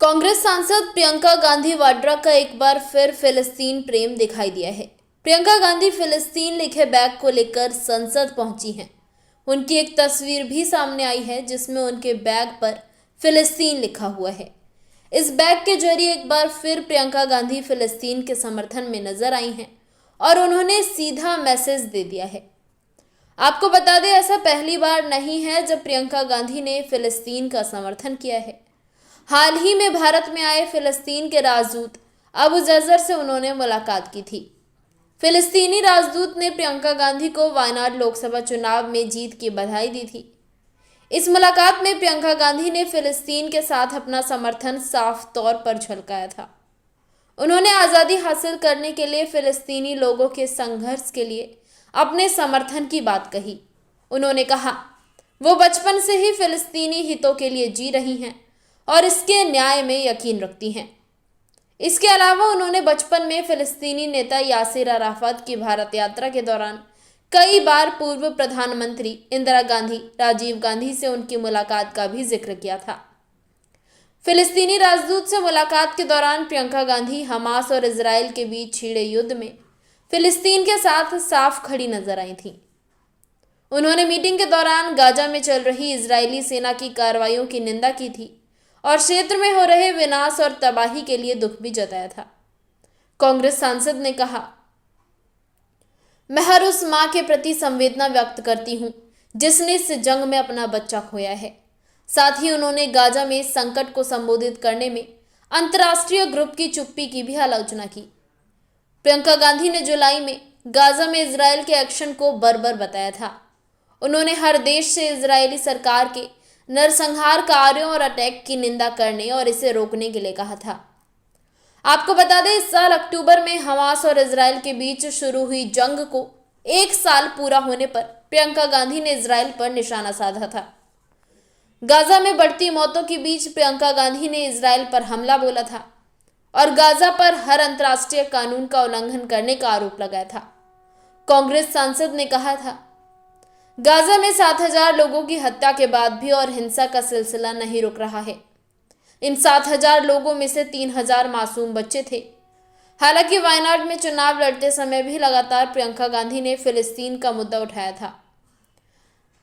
कांग्रेस सांसद प्रियंका गांधी वाड्रा का एक बार फिर फिलिस्तीन प्रेम दिखाई दिया है। प्रियंका गांधी फिलिस्तीन लिखे बैग को लेकर संसद पहुंची हैं। उनकी एक तस्वीर भी सामने आई है जिसमें उनके बैग पर फिलिस्तीन लिखा हुआ है। इस बैग के जरिए एक बार फिर प्रियंका गांधी फिलिस्तीन के समर्थन में नजर आई हैं और उन्होंने सीधा मैसेज दे दिया है। आपको बता दें, ऐसा पहली बार नहीं है जब प्रियंका गांधी ने फिलिस्तीन का समर्थन किया है। हाल ही में भारत में आए फिलिस्तीन के राजदूत अबू जजर से उन्होंने मुलाकात की थी। फिलिस्तीनी राजदूत ने प्रियंका गांधी को वायनाड लोकसभा चुनाव में जीत की बधाई दी थी। इस मुलाकात में प्रियंका गांधी ने फिलिस्तीन के साथ अपना समर्थन साफ तौर पर झलकाया था। उन्होंने आज़ादी हासिल करने के लिए फिलिस्तीनी लोगों के संघर्ष के लिए अपने समर्थन की बात कही। उन्होंने कहा वो बचपन से ही फिलिस्तीनी हितों के लिए जी रही हैं और इसके न्याय में यकीन रखती हैं। इसके अलावा उन्होंने बचपन में फिलिस्तीनी नेता यासिर अराफात की भारत यात्रा के दौरान कई बार पूर्व प्रधानमंत्री इंदिरा गांधी, राजीव गांधी से उनकी मुलाकात का भी जिक्र किया था। फिलिस्तीनी राजदूत से मुलाकात के दौरान प्रियंका गांधी हमास और इजराइल के बीच छिड़े युद्ध में फिलिस्तीन के साथ साफ खड़ी नजर आई थीं। उन्होंने मीटिंग के दौरान गाजा में चल रही इजरायली सेना की कार्रवाइयों की निंदा की थी और क्षेत्र में हो रहे विनाश और तबाही के लिए दुख भी जताया था। कांग्रेस सांसद ने कहा, मैं हर उस मां के प्रति संवेदना व्यक्त करती हूं जिसने इस जंग में अपना बच्चा खोया है। साथ ही उन्होंने गाजा में इस संकट को संबोधित करने में अंतर्राष्ट्रीय ग्रुप की चुप्पी की भी आलोचना की। प्रियंका गांधी ने जुलाई में गाजा में इजराइल के एक्शन को बर्बर बताया था। उन्होंने हर देश से इजरायली सरकार के नरसंहार कार्यों और अटैक की निंदा करने और इसे रोकने के लिए कहा था। आपको बता दें, इस साल अक्टूबर में हमास और इजराइल के बीच शुरू हुई जंग को एक साल पूरा होने पर प्रियंका गांधी ने इजराइल पर निशाना साधा था। गाजा में बढ़ती मौतों के बीच प्रियंका गांधी ने इजराइल पर हमला बोला था और गाजा पर हर अंतर्राष्ट्रीय कानून का उल्लंघन करने का आरोप लगाया था। कांग्रेस सांसद ने कहा था, गाजा में 7,000 लोगों की हत्या के बाद भी और हिंसा का सिलसिला नहीं रुक रहा है। इन 7,000 लोगों में से 3,000 मासूम बच्चे थे। हालांकि वायनाड में चुनाव लड़ते समय भी लगातार प्रियंका गांधी ने फिलिस्तीन का मुद्दा उठाया था।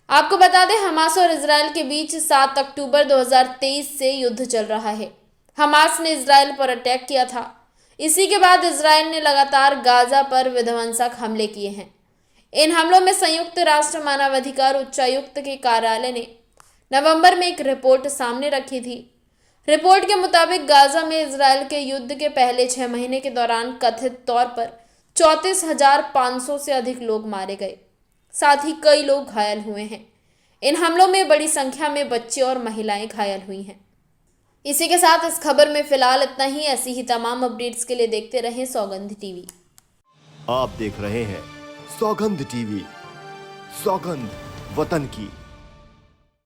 आपको बता दें, हमास और इजराइल के बीच 7 अक्टूबर 2023 से युद्ध चल रहा है। हमास ने इजराइल पर अटैक किया था। इसी के बाद इजराइल ने लगातार गाजा पर विध्वंसक हमले किए हैं। इन हमलों में संयुक्त राष्ट्र मानवाधिकार उच्चायुक्त के कार्यालय ने नवंबर में एक रिपोर्ट सामने रखी थी। रिपोर्ट के मुताबिक गाजा में इजराइल के युद्ध के पहले 6 महीने के दौरान कथित तौर पर 34,500 से अधिक लोग मारे गए। साथ ही कई लोग घायल हुए हैं। इन हमलों में बड़ी संख्या में बच्चे और महिलाएं घायल हुई हैं। इसी के साथ इस खबर में फिलहाल इतना ही। ऐसी ही तमाम अपडेट्स के लिए देखते रहें सौगंध टीवी। आप देख रहे हैं सौगंध टीवी, सौगंध वतन की।